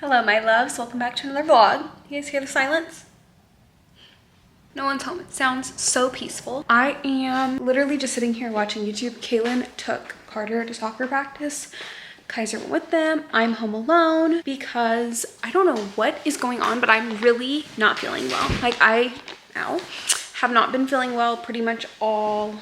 Hello my loves, welcome back to another vlog. You guys hear the silence? No one's home. It sounds so peaceful. I am literally just sitting here watching YouTube. Kaylin took Carter to soccer practice. Kaiser went with them. I'm home alone because I don't know what is going on, but I'm really not feeling well. Like I have not been feeling well pretty much all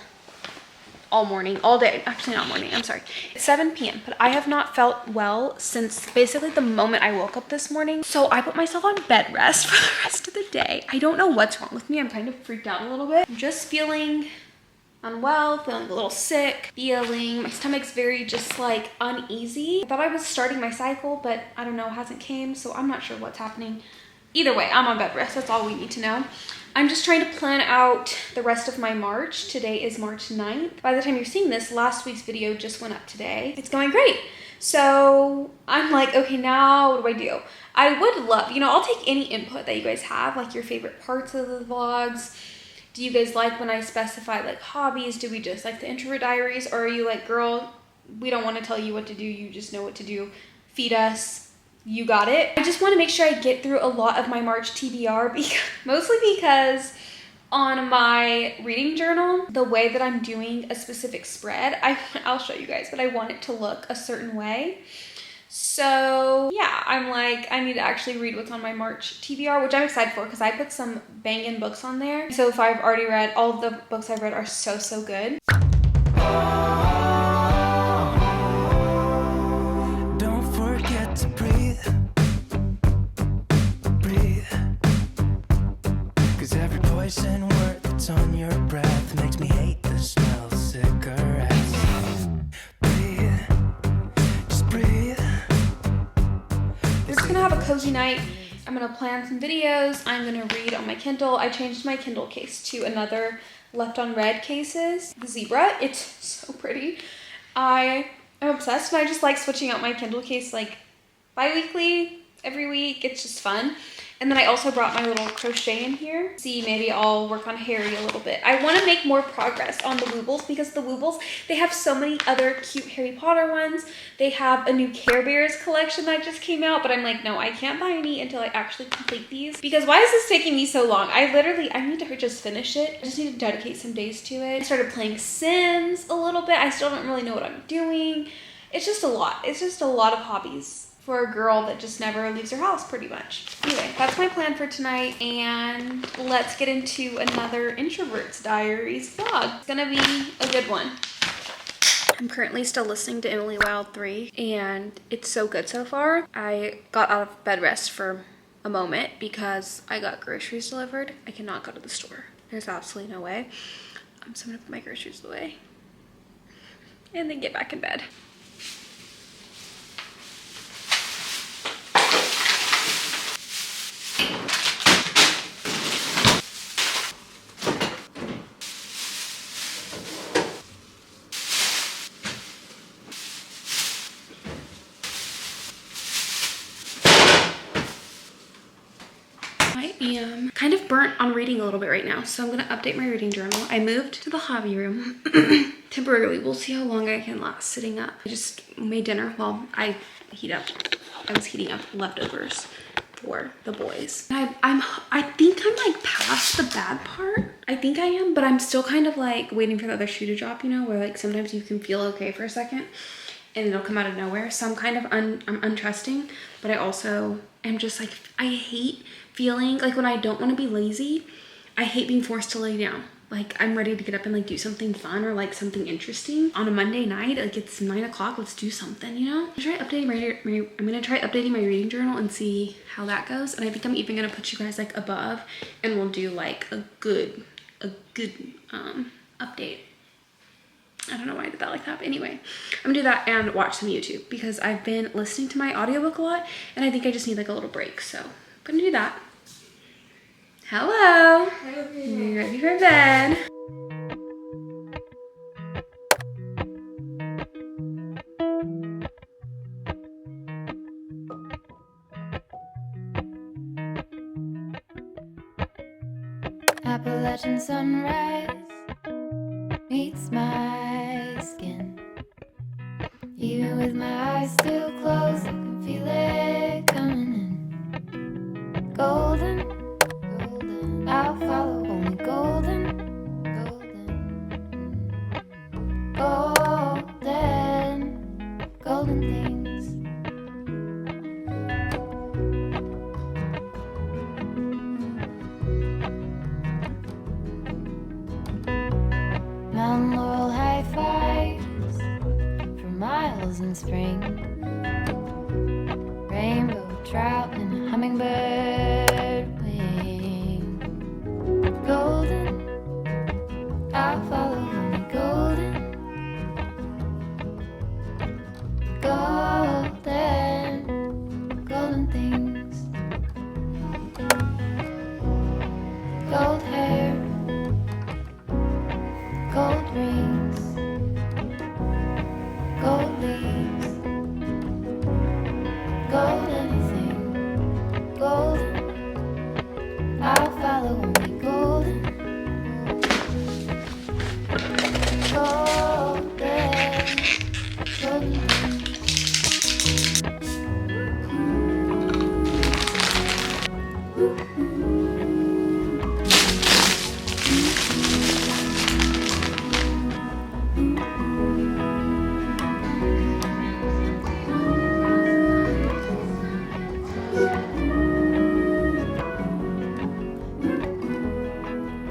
morning, all day. Actually not morning, I'm sorry. It's 7 p.m. but I have not felt well since basically the moment I woke up this morning. So I put myself on bed rest for the rest of the day. I don't know what's wrong with me. I'm kind of freaked out a little bit. I'm just feeling unwell, feeling a little sick, my stomach's very just like uneasy. I thought I was starting my cycle, but I don't know, it hasn't came, so I'm not sure what's happening. Either way, I'm on bed rest. That's all we need to know. I'm just trying to plan out the rest of my March. Today is March 9th. By the time you're seeing this, last week's video just went up today. It's going great. So I'm like, okay, now what do I do? I would love, I'll take any input that you guys have, like your favorite parts of the vlogs. Do you guys like when I specify like hobbies? Do we just like the Introvert Diaries? Or are you like, girl, we don't want to tell you what to do. You just know what to do. Feed us. You got it. I just want to make sure I get through a lot of my March TBR, mostly because on my reading journal, the way that I'm doing a specific spread, I'll show you guys, but I want it to look a certain way. So yeah, I'm like, I need to actually read what's on my March TBR, which I'm excited for because I put some bangin' books on there. So if I've already read, all of the books I've read are so good. Don't forget to breathe. Cause every poison word that's on your breath makes me hate the smell of cigarettes. Breathe, just breathe. We're just gonna have a cozy night. I'm gonna plan some videos. I'm gonna read on my Kindle. I changed my Kindle case to another Left on Red cases. The zebra, it's so pretty. I am obsessed and I just like switching out my Kindle case like bi-weekly, every week. It's just fun. And then I also brought my little crochet in here. See, maybe I'll work on Harry a little bit. I want to make more progress on the Woobles because the Woobles, they have so many other cute Harry Potter ones. They have a new Care Bears collection that just came out, but I'm like, no, I can't buy any until I actually complete these. Because why is this taking me so long? I need to just finish it. I just need to dedicate some days to it. I started playing Sims a little bit. I still don't really know what I'm doing. It's just a lot. It's just a lot of hobbies for a girl that just never leaves her house pretty much. Anyway, that's my plan for tonight, and let's get into another Introvert Diaries vlog. It's gonna be a good one. I'm currently still listening to Emily Wilde 3, and it's so good so far. I got out of bed rest for a moment because I got groceries delivered. I cannot go to the store. There's absolutely no way. So I'm gonna put my groceries away and then get back in bed. I am kind of burnt on reading a little bit right now, so I'm gonna update my reading journal. I moved to the hobby room temporarily. We'll see how long I can last sitting up. I just made dinner. Well, I was heating up leftovers for the boys. I think I'm like past the bad part. I think I am, but I'm still kind of like waiting for the other shoe to drop, where like sometimes you can feel okay for a second and it'll come out of nowhere. So I'm kind of I'm untrusting, but I also am just like, I hate feeling like when I don't want to be lazy, I hate being forced to lay down. Like I'm ready to get up and like do something fun or like something interesting on a Monday night. Like it's 9 o'clock, let's do something, I'm gonna try updating my reading journal and see how that goes. And I think I'm even gonna put you guys like above and we'll do like a good update. I don't know why I did that like that, but anyway, I'm gonna do that and watch some YouTube because I've been listening to my audiobook a lot and I think I just need like a little break. So I'm gonna do that. Hello. You ready for bed? Appalachian sunrise meets my skin. Even with my eyes still closed, I can feel it coming trout and a hummingbird wing. Golden, I'll follow only golden. Golden, golden things. Gold hair, gold rings, gold leaves, gold anything, golden. I'll follow only golden, golden, golden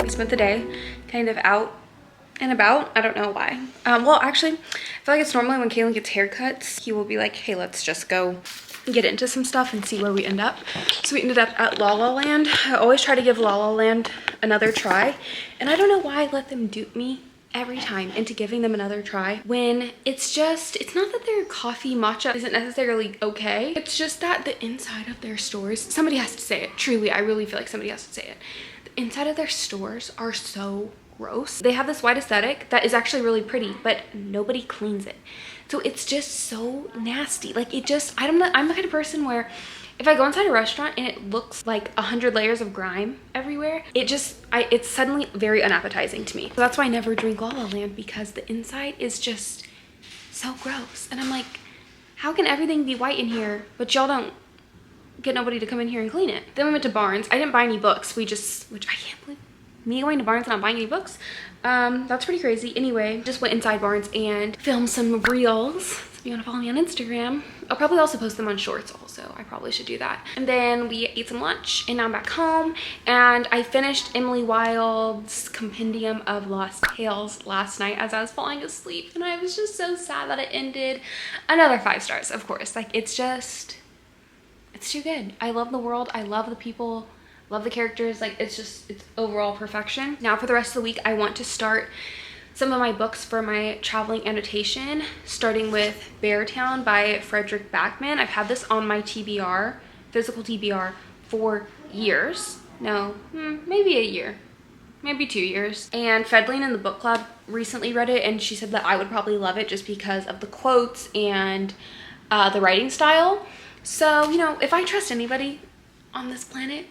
We spent the day kind of out and about. I don't know why. Well, actually, I feel like it's normally when Kaylin gets haircuts, he will be like, hey, let's just go get into some stuff and see where we end up. So we ended up at La La Land. I always try to give La La Land another try, and I don't know why I let them dupe me every time into giving them another try when it's not that their coffee matcha isn't necessarily okay. It's just that the inside of their stores, somebody has to say it, truly, I really feel like somebody has to say it. The inside of their stores are so gross. They have this white aesthetic that is actually really pretty, but nobody cleans it. So it's just so nasty. Like it just, I'm the kind of person where if I go inside a restaurant and it looks like 100 layers of grime everywhere, it's suddenly very unappetizing to me. So that's why I never drink La La Land, because the inside is just so gross. And I'm like, how can everything be white in here, but y'all don't get nobody to come in here and clean it? Then we went to Barnes. I didn't buy any books. Which I can't believe me going to Barnes and not buying any books. That's pretty crazy. Anyway, just went inside Barnes and filmed some reels. If you want to follow me on Instagram, I'll probably also post them on shorts also. I probably should do that. And then we ate some lunch and now I'm back home, and I finished Emily Wilde's Compendium of Lost Tales last night as I was falling asleep, and I was just so sad that it ended. Another 5 stars, of course. Like it's too good. I love the world. I love the people. Love the characters. Like it's overall perfection. Now for the rest of the week, I want to start some of my books for my traveling annotation, starting with Beartown by Frederick Backman. I've had this on my TBR, physical TBR, for years. No, maybe a year, maybe 2 years. And Fedline in the book club recently read it, and she said that I would probably love it just because of the quotes and the writing style. So, you know, if I trust anybody on this planet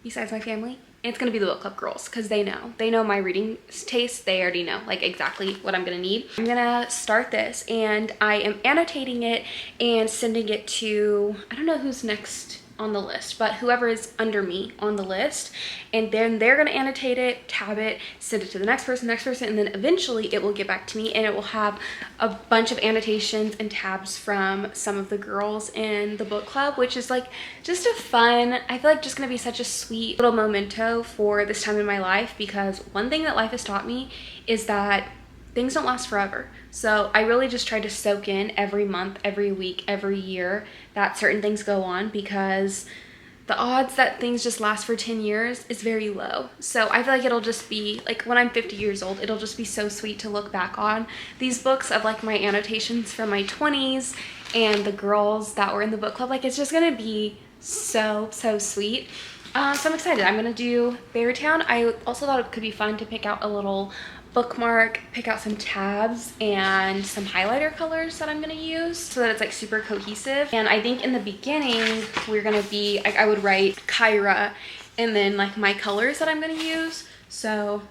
besides my family, it's gonna be the book club girls, because they know my reading taste. They already know like exactly what I'm gonna need. I'm gonna start this, and I am annotating it and sending it to, I don't know who's next on the list, but whoever is under me on the list, and then they're gonna annotate it, tab it, send it to the next person, and then eventually it will get back to me, and it will have a bunch of annotations and tabs from some of the girls in the book club, which is like just a fun, I feel like just gonna be such a sweet little memento for this time in my life, because one thing that life has taught me is that things don't last forever. So I really just try to soak in every month, every week, every year that certain things go on, because the odds that things just last for 10 years is very low. So I feel like it'll just be like when I'm 50 years old, it'll just be so sweet to look back on these books of like my annotations from my 20s and the girls that were in the book club. Like it's just gonna be so sweet. So I'm excited. I'm gonna do Beartown. I also thought it could be fun to pick out a little bookmark, pick out some tabs and some highlighter colors that I'm gonna use so that it's like super cohesive. And I think in the beginning we're gonna be like, I would write Kyra and then like my colors that I'm gonna use. So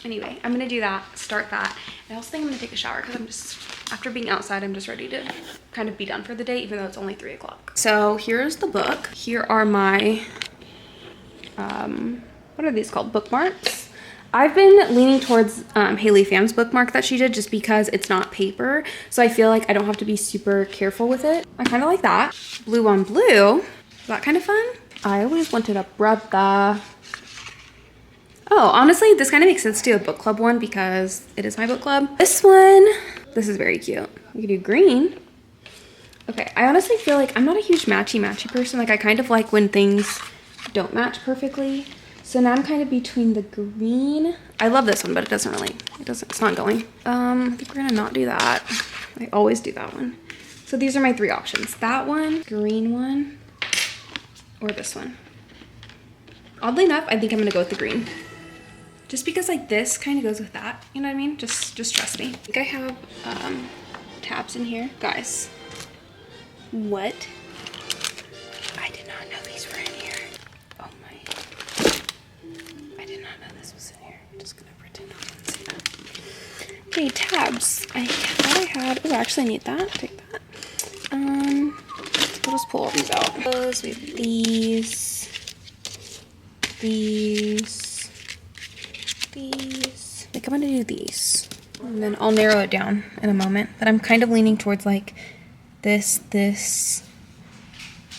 anyway, I'm gonna do that, start that. I also think I'm gonna take a shower because I'm just, after being outside, I'm just ready to kind of be done for the day, even though it's only 3 o'clock. So here's the book. Here are my what are these called? Bookmarks. I've been leaning towards Haley Pham's bookmark that she did, just because it's not paper, so I feel like I don't have to be super careful with it. I kind of like that. Blue on blue. Is that kind of fun? I always wanted a brother. Oh, honestly, this kind of makes sense to do a book club one because it is my book club. This one, this is very cute. We could do green. Okay, I honestly feel like I'm not a huge matchy person. Like I kind of like when things don't match perfectly. So now I'm kind of between the green. I love this one, but it's not going. I think we're gonna not do that. I always do that one. So these are my 3 options. That one, green one, or this one. Oddly enough, I think I'm gonna go with the green. Just because like this kind of goes with that, you know what I mean? Just trust me. I think I have tabs in here. Guys, what? I did not know these were in here. Oh my. I did not know this was in here. I'm just gonna pretend I didn't see that. Okay, tabs. I thought I had, oh, I actually need that. Take that. We'll just pull all these out. Those, we have these. I think I'm gonna do these. And then I'll narrow it down in a moment. But I'm kind of leaning towards like this,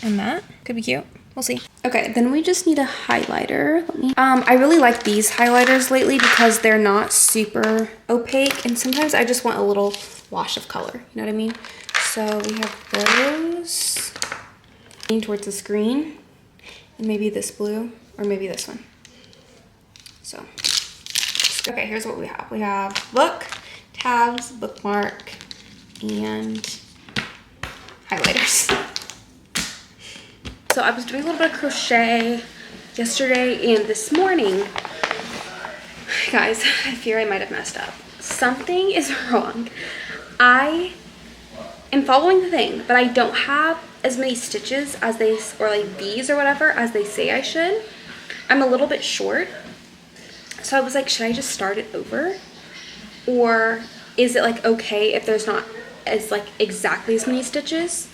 and that. Could be cute. We'll see. Okay, then we just need a highlighter. I really like these highlighters lately because they're not super opaque, and sometimes I just want a little wash of color. You know what I mean? So we have those. Leaning towards this green, and maybe this blue, or maybe this one. So, okay, here's what we have. We have book, tabs, bookmark, and highlighters. So I was doing a little bit of crochet yesterday and this morning. Guys, I fear I might have messed up. Something is wrong. I am following the thing, but I don't have as many stitches as they, or like these or whatever, as they say I should. I'm a little bit short. So I was like, should I just start it over? Or is it like okay if there's not as like exactly as many stitches?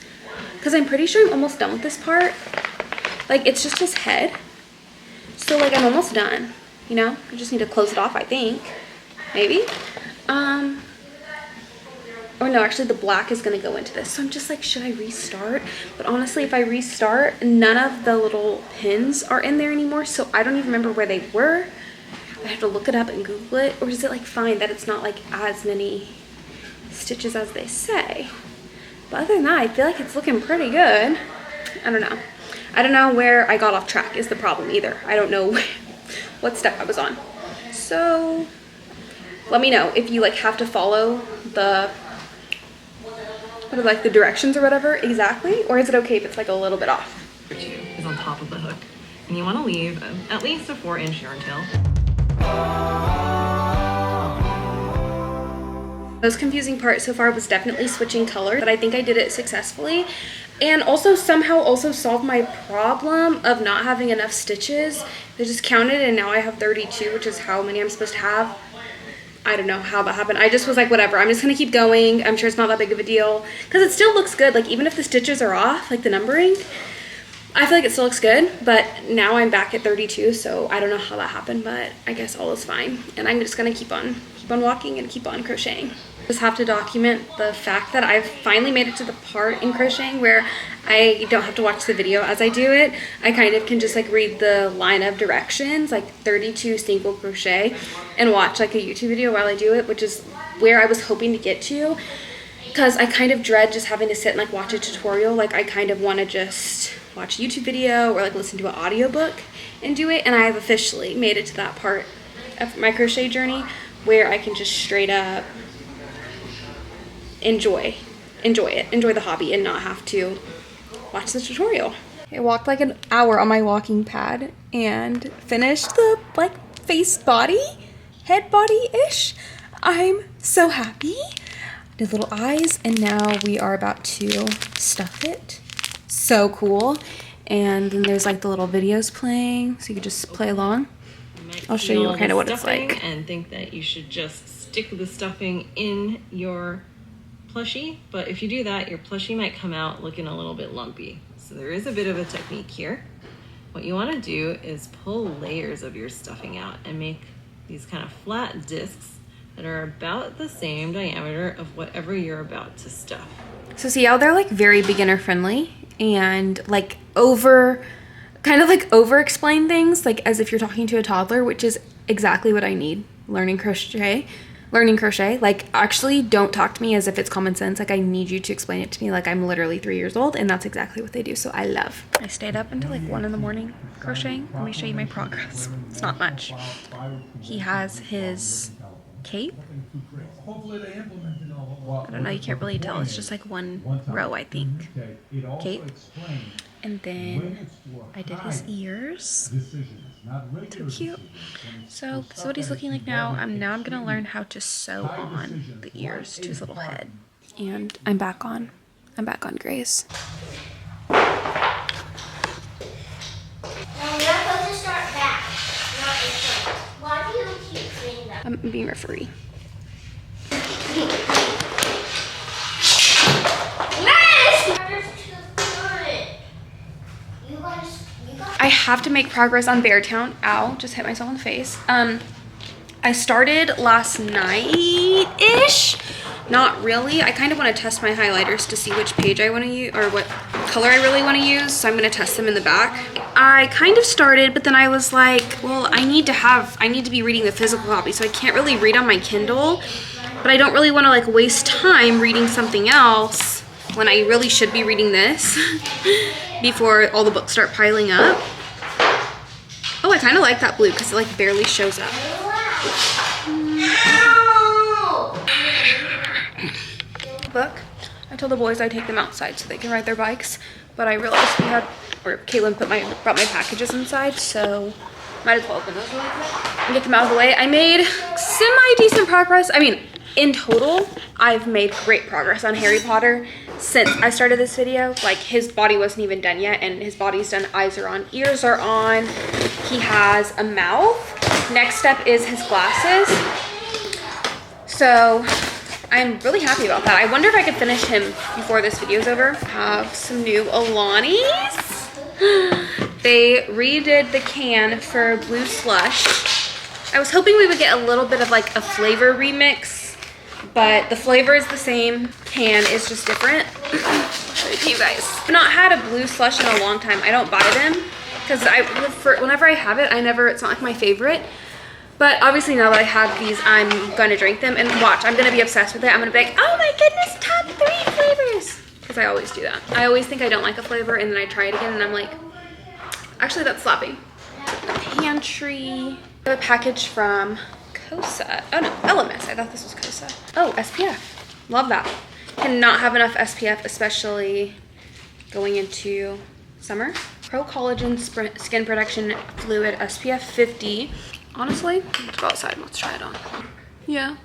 Because I'm pretty sure I'm almost done with this part. Like it's just his head. So like I'm almost done, you know? I just need to close it off, I think. Maybe. Or no, actually the black is gonna go into this. So I'm just like, should I restart? But honestly, if I restart, none of the little pins are in there anymore. So I don't even remember where they were. I have to look it up and Google it. Or is it like fine that it's not like as many stitches as they say? But other than that, I feel like it's looking pretty good. I don't know. I don't know where I got off track is the problem either. I don't know what step I was on. So let me know if you like have to follow the, what are like the directions or whatever exactly, or is it okay if it's like a little bit off? Is on top of the hook, and you want to leave at least a 4-inch yarn tail. The most confusing part so far was definitely switching color, but I think I did it successfully. And also somehow also solved my problem of not having enough stitches. I just counted and now I have 32, which is how many I'm supposed to have. I don't know how that happened. I just was like, whatever, I'm just gonna keep going. I'm sure it's not that big of a deal. Because it still looks good, like even if the stitches are off, like the numbering, I feel like it still looks good, but now I'm back at 32, so I don't know how that happened, but I guess all is fine. And I'm just gonna keep on walking and keep on crocheting. Just have to document the fact that I've finally made it to the part in crocheting where I don't have to watch the video as I do it. I kind of can just like read the line of directions, like 32 single crochet, and watch like a YouTube video while I do it, which is where I was hoping to get to. Because I kind of dread just having to sit and like watch a tutorial. Like I kind of want to just watch a YouTube video or like listen to an audiobook and do it. And I have officially made it to that part of my crochet journey where I can just straight up enjoy the hobby and not have to watch the tutorial. I walked like an hour on my walking pad and finished the like head body-ish. I'm so happy. Did little eyes and now we are about to stuff it. So cool. And then there's like the little videos playing so you can just play along. I'll show you kind of what it's like. And think that you should just stick the stuffing in your plushie, but if you do that, your plushie might come out looking a little bit lumpy. So there is a bit of a technique here. What you want to do is pull layers of your stuffing out and make these kind of flat discs that are about the same diameter of whatever you're about to stuff. So see how they're like very beginner friendly and like over explain things like as if you're talking to a toddler, which is exactly what I need learning crochet. learning crochet. Like, actually don't talk to me as if it's common sense. Like, I need you to explain it to me like I'm literally 3 years old, and that's exactly what they do. So I love. I stayed up until like 1 in the morning crocheting. Let me show you my progress. It's not much. He has his cape. I don't know, you can't really tell. It's just like one row, I think. Cape. And then I did his ears. So cute. So this is what he's looking like now. Now I'm gonna learn how to sew on the ears to his little head. And I'm back on Grace. No, we're supposed to start back, not in front. Why do you keep doing that? I'm being referee. I have to make progress on Beartown. Ow, just hit myself in the face. I started last night-ish. Not really. I kind of want to test my highlighters to see which page I want to use or what color I really want to use. So I'm going to test them in the back. I kind of started, but then I was like, well, I need to be reading the physical copy. So I can't really read on my Kindle, but I don't really want to like waste time reading something else when I really should be reading this before all the books start piling up. Oh, I kind of like that blue because it like barely shows up. Book. I told the boys I'd take them outside so they can ride their bikes, but I realized Caitlin brought my packages inside, so might as well open those really quick and get them out of the way. I made semi-decent progress. I mean, in total, I've made great progress on Harry Potter since I started this video. Like, his body wasn't even done yet, and his body's done. Eyes are on, ears are on. He has a mouth. Next step is his glasses. So I'm really happy about that. I wonder if I could finish him before this video is over. Have some new Alanis. They redid the can for Blue Slush. I was hoping we would get a little bit of like a flavor remix, but the flavor is the same. Can is just different. I'll show you to you guys. I've not had a Blue Slush in a long time. I don't buy them because whenever I have it, it's not like my favorite. But obviously now that I have these, I'm gonna drink them and watch. I'm gonna be obsessed with it. I'm gonna be like, oh my goodness, top 3 flavors. Because I always do that. I always think I don't like a flavor and then I try it again and I'm like, actually that's slapping. The pantry. I have a package from Cosa. Oh no, LMS. I thought this was Cosa. Oh, SPF. Love that. Cannot have enough SPF, especially going into summer. Pro Collagen Skin Protection Fluid SPF 50. Honestly, let's go outside and let's try it on. Yeah.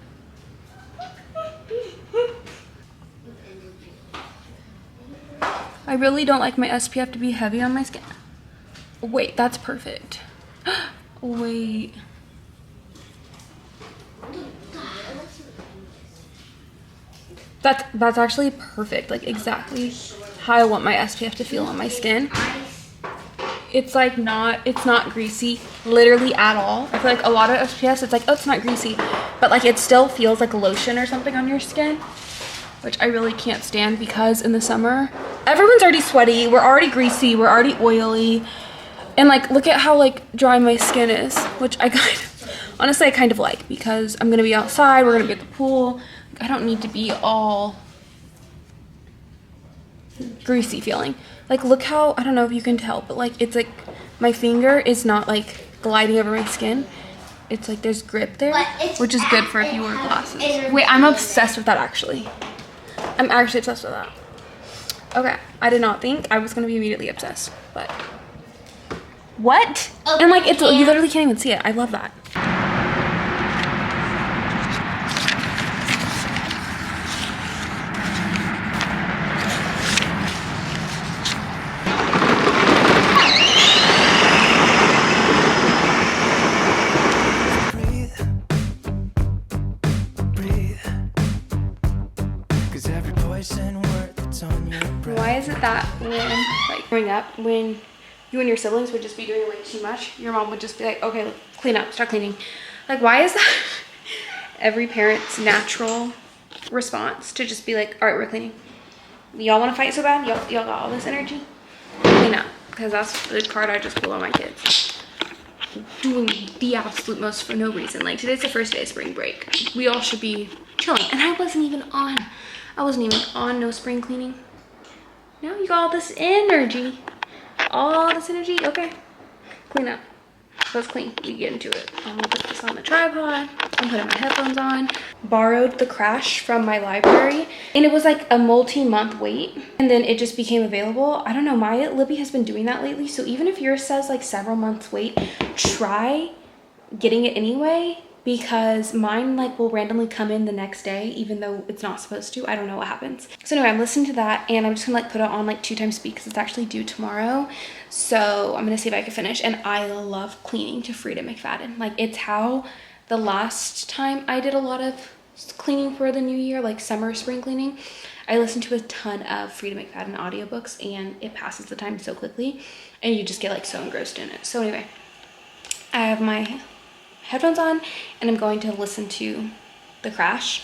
I really don't like my SPF to be heavy on my skin. Wait, that's perfect. Wait. That's actually perfect. Like exactly how I want my SPF to feel on my skin. It's like it's not greasy literally at all. I feel like a lot of SPFs, it's like, oh, it's not greasy, but like it still feels like lotion or something on your skin, which I really can't stand because in the summer, everyone's already sweaty, we're already greasy, we're already oily, and like look at how like dry my skin is, which I honestly I kind of like because I'm gonna be outside, we're gonna be at the pool. I don't need to be all greasy feeling. Like look how, I don't know if you can tell, but like it's like my finger is not like gliding over my skin. It's like there's grip there, which is good for if you wear glasses. Wait, I'm obsessed with that actually. I'm actually obsessed with that. Okay, I did not think I was gonna be immediately obsessed, but what? Okay, and like it's you literally can't even see it. I love that. Why is it that when, like, growing up, when you and your siblings would just be doing way too much, your mom would just be like, okay, clean up, start cleaning. Like, why is that every parent's natural response to just be like, all right, we're cleaning. Y'all want to fight so bad? Y'all got all this energy? Clean up, because that's the card I just pulled on my kids. doing the absolute most for no reason. Like today's the first day of spring break. We all should be chilling. And I wasn't even on no spring cleaning. Now you got all this energy. All this energy. Okay. Clean up. Let's clean. We get into it. I'm gonna put this on the tripod. I'm putting my headphones on. Borrowed the Crash from my library, and it was like a multi-month wait, and then it just became available. I don't know, my Libby has been doing that lately, so even if yours says like several months wait, try getting it anyway, because mine like will randomly come in the next day even though it's not supposed to. I don't know what happens. So anyway, I'm listening to that, and I'm just gonna like put it on like 2 times speed because it's actually due tomorrow. So I'm gonna see if I can finish. And I love cleaning to Frida McFadden. Like it's how the last time I did a lot of cleaning for the new year, like summer, spring cleaning, I listened to a ton of Frida McFadden audiobooks, and it passes the time so quickly and you just get like so engrossed in it. So anyway, I have my headphones on and I'm going to listen to The Crash.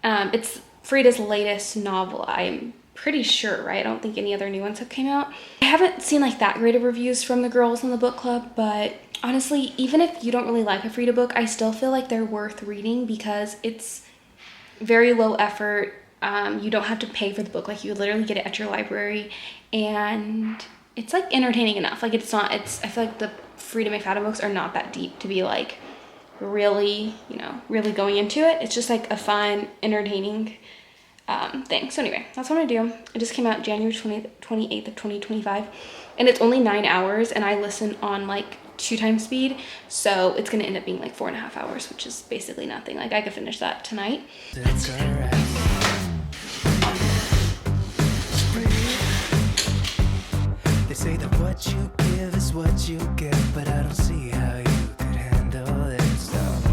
It's Frida's latest novel, I'm pretty sure, right? I don't think any other new ones have came out. I haven't seen like that great of reviews from the girls in the book club, but honestly, even if you don't really like a Frida book, I still feel like they're worth reading because it's very low effort. You don't have to pay for the book. Like you literally get it at your library, and it's like entertaining enough. Like I feel like the Frida McFadden books are not that deep to be like really, you know, really going into it. It's just like a fun, entertaining thing. So anyway, that's what I'm gonna do. It just came out January 28th of 2025, and it's only 9 hours, and I listen on like 2 times speed, so it's gonna end up being like 4.5 hours, which is basically nothing. Like I could finish that tonight. They say that what you give is what you get, but I don't see how you could handle this stuff.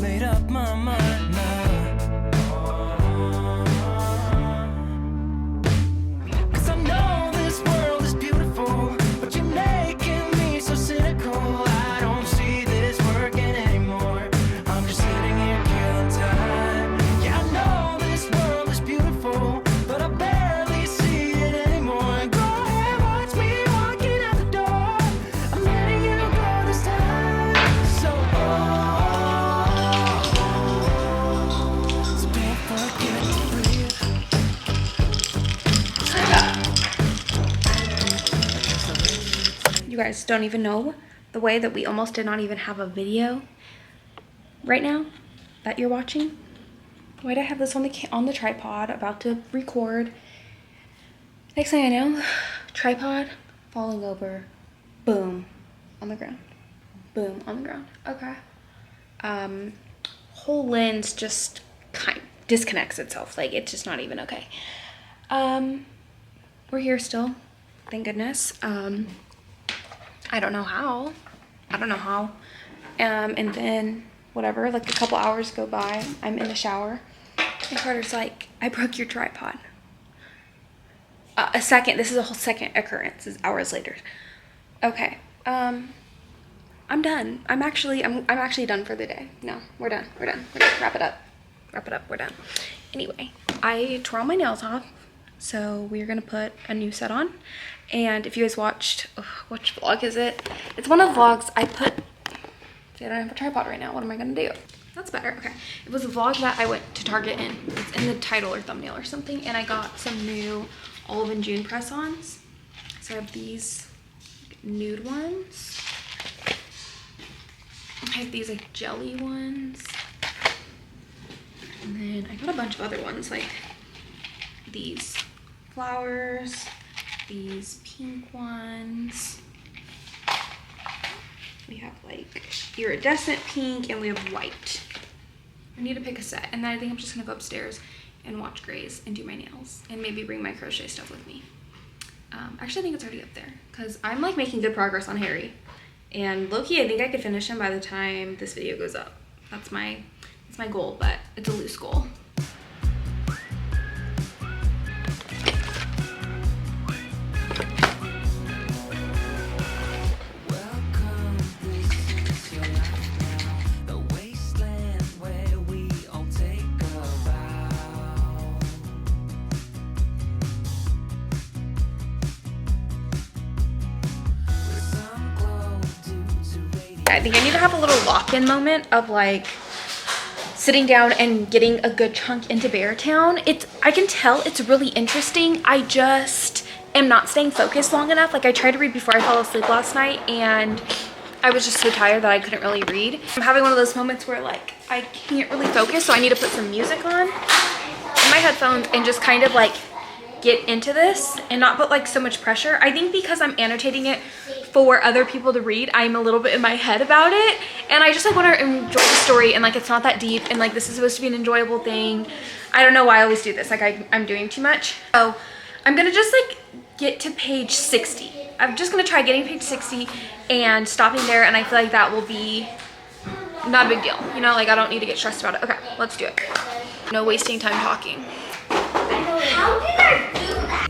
Made up my mind now. 'Cause I know this world is beautiful, but you're making me so cynical. I don't see this working anymore. I'm just sitting here killing time. Yeah, I know this world is beautiful, but I barely see it anymore. Go ahead, watch me walking out the door. I'm letting you go this time. So don't forget to breathe. You guys don't even know the way that we almost did not even have a video right now that you're watching. Why'd I have this on the tripod about to record? Next thing I know, tripod falling over, boom, on the ground, boom, on the ground. Okay. Whole lens just kind of disconnects itself. Like it's just not even okay. We're here still, thank goodness. I don't know how. And then whatever, like a couple hours go by, I'm in the shower, and Carter's like, I broke your tripod. This is a whole second occurrence, is hours later. Okay, I'm done. I'm actually done for the day. No, we're done. We're done. Wrap it up, we're done. Anyway, I tore all my nails off, so we're gonna put a new set on. And if you guys watched, which vlog is it? It's one of the vlogs I put, see, I don't have a tripod right now. What am I gonna do? That's better, okay. It was a vlog that I went to Target in. It's in the title or thumbnail or something. And I got some new Olive and June press-ons. So I have these nude ones. I have these like jelly ones. And then I got a bunch of other ones, like these flowers, these pink ones. We have like iridescent pink, and we have white. I need to pick a set, and then I think I'm just gonna go upstairs and watch Grace and do my nails, and maybe bring my crochet stuff with me. Actually, I think it's already up there, because I'm like making good progress on Harry, and low-key I think I could finish him by the time this video goes up. That's my goal, but it's a loose goal. I think I need to have a little lock-in moment of like sitting down and getting a good chunk into Beartown. I can tell it's really interesting. I just am not staying focused long enough. Like I tried to read before I fell asleep last night and I was just so tired that I couldn't really read. I'm having one of those moments where like I can't really focus, so I need to put some music on in my headphones and just kind of like get into this and not put like so much pressure. I think because I'm annotating it for other people to read, I'm a little bit in my head about it, and I just like want to enjoy the story, and like it's not that deep, and like this is supposed to be an enjoyable thing. I don't know why I always do this, like I'm doing too much. So I'm gonna just like get to page 60. I'm just gonna try getting page 60 and stopping there, and I feel like that will be not a big deal, you know, like I don't need to get stressed about it. Okay, let's do it. No wasting time talking. How did I do that?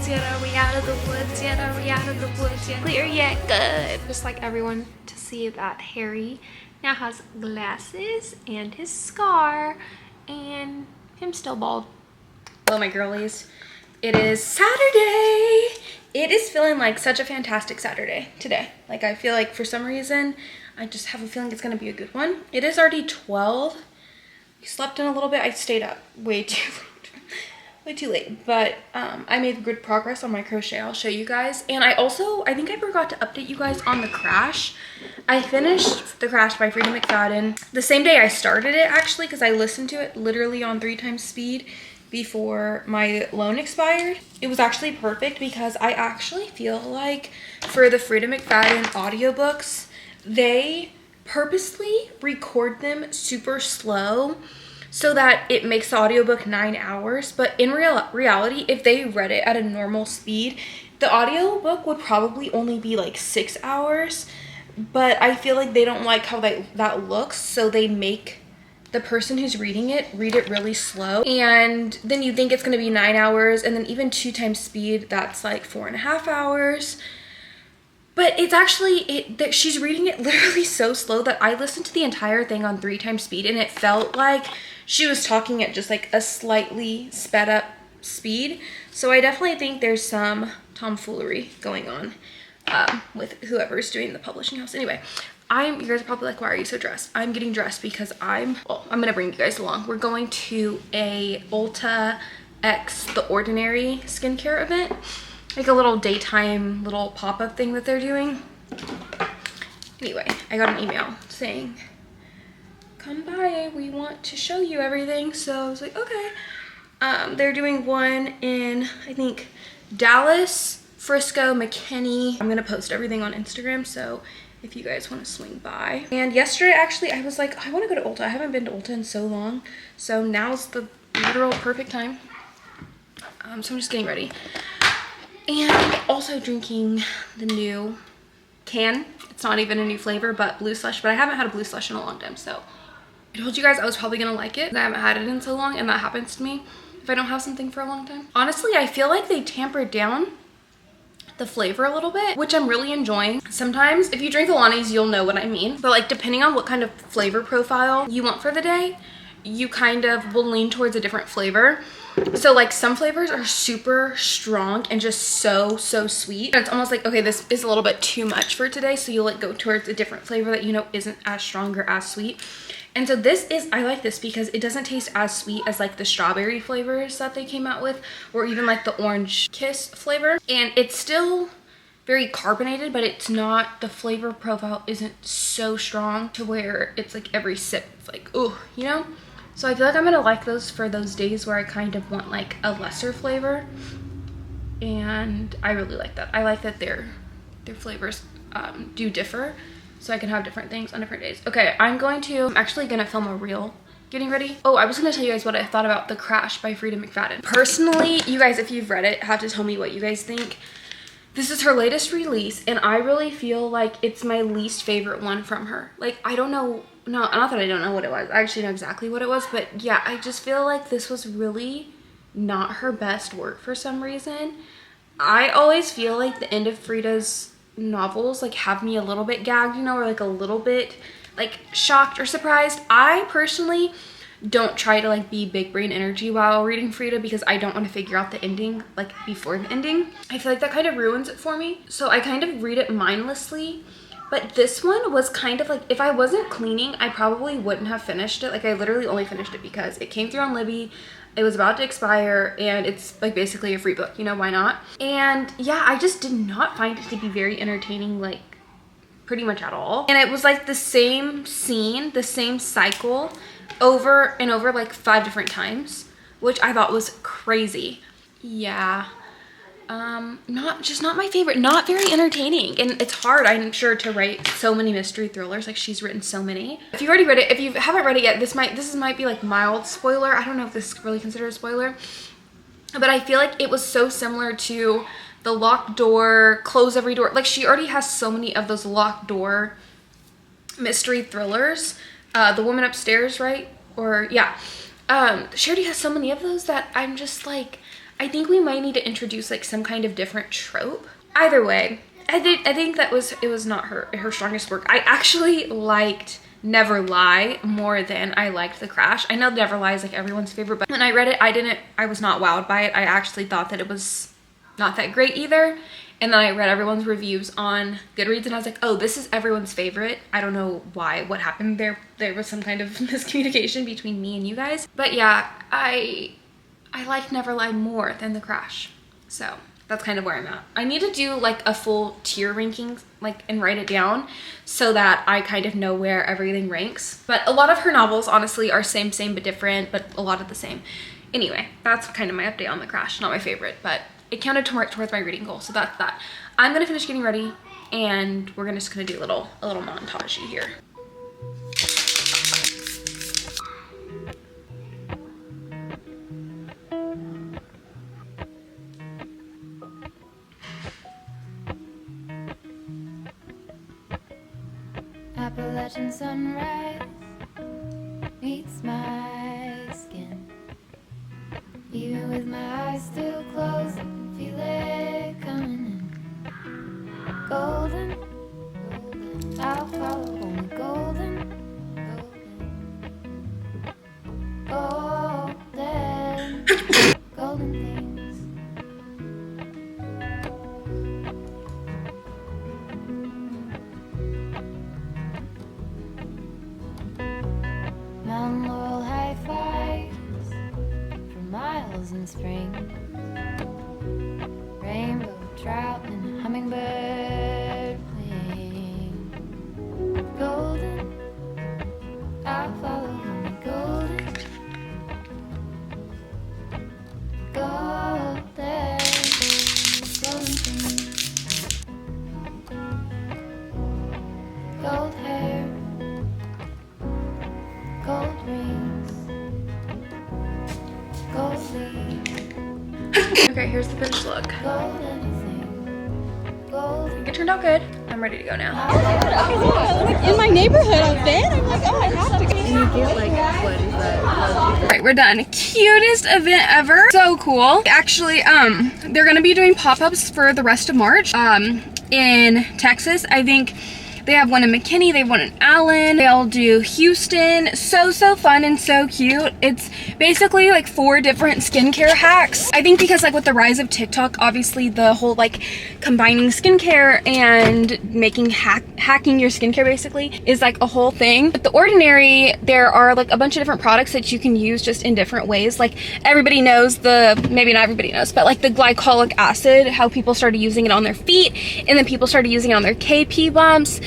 Are we out of the woods yet? Are we out of the woods yet? Clear yet? Good. Just like everyone to see that Harry now has glasses and his scar and him still bald. Hello my girlies. It is Saturday. It is feeling like such a fantastic Saturday today. Like I feel like for some reason, I just have a feeling it's gonna be a good one. It is already 12. I slept in a little bit. I stayed up way too late, but I made good progress on my crochet. I'll show you guys. And I think I forgot to update you guys on the crash. I finished The Crash by Freida McFadden the same day I started it, actually, because I listened to it literally on 3 times speed before my loan expired. It was actually perfect because I actually feel like for the Freida McFadden audiobooks, they purposely record them super slow so that it makes the audiobook 9 hours. But in reality, if they read it at a normal speed, the audiobook would probably only be like 6 hours. But I feel like they don't like how that looks, so they make the person who's reading it read it really slow. And then you think it's gonna be 9 hours, and then even 2 times speed, that's like 4.5 hours. But it's actually, she's reading it literally so slow that I listened to the entire thing on 3 times speed, and it felt like she was talking at just like a slightly sped up speed. So I definitely think there's some tomfoolery going on with whoever's doing the publishing house. Anyway, you guys are probably like, why are you so dressed? I'm getting dressed because I'm gonna bring you guys along. We're going to a Ulta X The Ordinary skincare event. Like a little daytime little pop-up thing that they're doing. Anyway, I got an email saying, come by, we want to show you everything. So I was like, okay. They're doing one in, I think, Dallas, Frisco, McKinney. I'm gonna post everything on Instagram, so if you guys want to swing by. And yesterday, actually, I was like, I want to go to Ulta. I haven't been to Ulta in so long, so now's the literal perfect time. So I'm just getting ready. And also drinking the new can. It's not even a new flavor, but blue slush. But I haven't had a blue slush in a long time, so I told you guys I was probably gonna like it. I haven't had it in so long, and that happens to me if I don't have something for a long time. Honestly, I feel like they tampered down the flavor a little bit, which I'm really enjoying. Sometimes, if you drink Alani's, you'll know what I mean. But like, depending on what kind of flavor profile you want for the day, you kind of will lean towards a different flavor. So like some flavors are super strong and just so sweet. And it's almost like, okay, this is a little bit too much for today. So you'll like go towards a different flavor that you know isn't as strong or as sweet. And so this is, I like this because it doesn't taste as sweet as like the strawberry flavors that they came out with, or even like the orange kiss flavor. And it's still very carbonated, but it's not, the flavor profile isn't so strong to where it's like every sip, it's like, ooh, you know? So I feel like I'm gonna like those for those days where I kind of want like a lesser flavor. And I really like that. I like that their flavors do differ, so I can have different things on different days. Okay, I'm actually gonna film a reel getting ready. Oh, I was gonna tell you guys what I thought about The Crash by Freida McFadden. Personally, you guys, if you've read it, have to tell me what you guys think. This is her latest release, and I really feel like it's my least favorite one from her. Like, I don't know, no, not that I don't know what it was. I actually know exactly what it was, but yeah, I just feel like this was really not her best work for some reason. I always feel like the end of Freida's novels like have me a little bit gagged, you know, or like a little bit like shocked or surprised. I personally don't try to like be big brain energy while reading Frida because I don't want to figure out the ending like before the ending. I feel like that kind of ruins it for me. So I kind of read it mindlessly. But this one was kind of like, if I wasn't cleaning, I probably wouldn't have finished it. Like I literally only finished it because it came through on Libby. It was about to expire and it's like basically a free book, you know, why not? And yeah, I just did not find it to be very entertaining, like pretty much at all. And it was like the same scene, the same cycle over and over like 5 different times, which I thought was crazy. Yeah. Not my favorite, not very entertaining, and it's hard, I'm sure, to write so many mystery thrillers. Like she's written so many. If you've already read it, if you haven't read it yet, this might be like mild spoiler. I don't know if this is really considered a spoiler, but I feel like it was so similar to the locked door, close every door. Like she already has so many of those locked door mystery thrillers. The Woman Upstairs, right? Or yeah, she already has so many of those that I'm just like, I think we might need to introduce like some kind of different trope. Either way, I think it was not her strongest work. I actually liked Never Lie more than I liked The Crash. I know Never Lie is like everyone's favorite, but when I read it, I was not wowed by it. I actually thought that it was not that great either. And then I read everyone's reviews on Goodreads and I was like, oh, this is everyone's favorite. I don't know why, what happened there. There was some kind of miscommunication between me and you guys. But yeah, I liked Never Lie more than The Crash. So that's kind of where I'm at. I need to do like a full tier ranking, like, and write it down so that I kind of know where everything ranks. But a lot of her novels honestly are same but different, but a lot of the same. Anyway, that's kind of my update on The Crash. Not my favorite, but it counted towards my reading goal. So that's that. I'm gonna finish getting ready and we're just gonna do a little montage here. Appalachian sunrise meets my skin. Even with my eyes still closed, I can feel it coming in. Golden, I'll follow only golden, golden, golden things. Mountain laurel high fives for miles in spring. Rainbow trout and hummingbird wing. Golden, I'll follow only golden, golden, golden things. Gold hair, gold rings, gold leaves, Okay, here's the finished look. gold anything, gold. I think it turned out good. I'm ready to go now. Like in my neighborhood I've been, I'm like, oh, I have to go. Alright, we're done. Cutest event ever. So cool. Actually, they're gonna be doing pop-ups for the rest of March in Texas. I think they have one in McKinney, they have one in Allen, they'll do Houston. So fun and so cute. It's basically like 4 different skincare hacks. I think because like with the rise of TikTok, obviously the whole like combining skincare and making hacking your skincare basically is like a whole thing. But The Ordinary, there are like a bunch of different products that you can use just in different ways. Like everybody knows maybe not everybody knows, but like the glycolic acid, how people started using it on their feet and then people started using it on their KP bumps.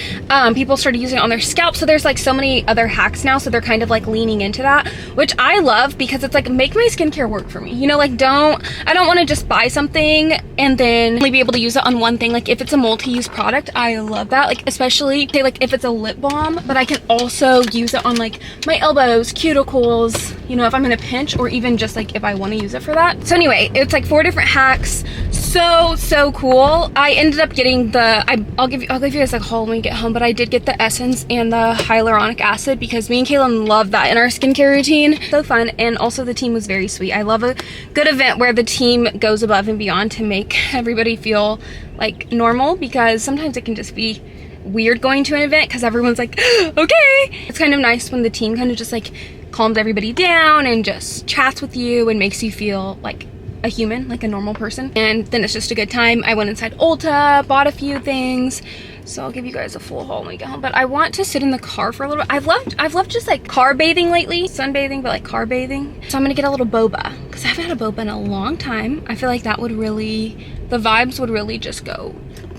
People started using it on their scalp. So there's like so many other hacks now, so they're kind of like leaning into that, which I love because it's like, make my skincare work for me, you know, like I don't want to just buy something and then only be able to use it on one thing. Like if it's a multi-use product, I love that, like especially say like if it's a lip balm, but I can also use it on like my elbows, cuticles, you know, if I'm in a pinch, or even just like if I want to use it for that. So anyway, it's like 4 different hacks. So cool. I ended up getting I'll give you guys a haul when we get home, but I did get the essence and the hyaluronic acid because me and Kaylin love that in our skincare routine. So fun, and also the team was very sweet. I love a good event where the team goes above and beyond to make everybody feel like normal, because sometimes it can just be weird going to an event because everyone's like, okay. It's kind of nice when the team kind of just like calms everybody down and just chats with you and makes you feel like a human, like a normal person. And then it's just a good time. I went inside Ulta, bought a few things, so I'll give you guys a full haul when we get home. But I want to sit in the car for a little bit. I've loved just like car bathing lately, sunbathing, but like car bathing. So I'm gonna get a little boba because I haven't had a boba in a long time. I feel like that would really, the vibes would really just go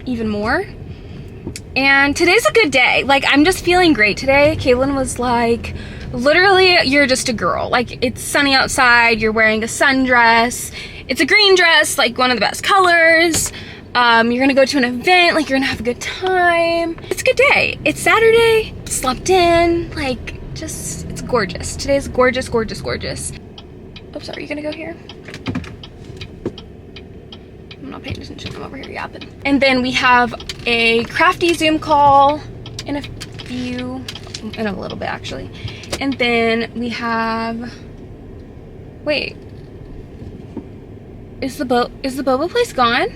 even more. And today's a good day. Like, I'm just feeling great today. Kaylin was like, literally, you're just a girl. Like, it's sunny outside, you're wearing a sundress, it's a green dress, like one of the best colors. You're gonna go to an event, like you're gonna have a good time. It's a good day. It's Saturday, slept in, like, just, it's gorgeous. Today's gorgeous, gorgeous, gorgeous. Oh, sorry, you gonna go here? I'm not paying attention, I'm over here yapping. And then we have a crafty Zoom call in a little bit actually. And then we have, wait, is the boba place gone?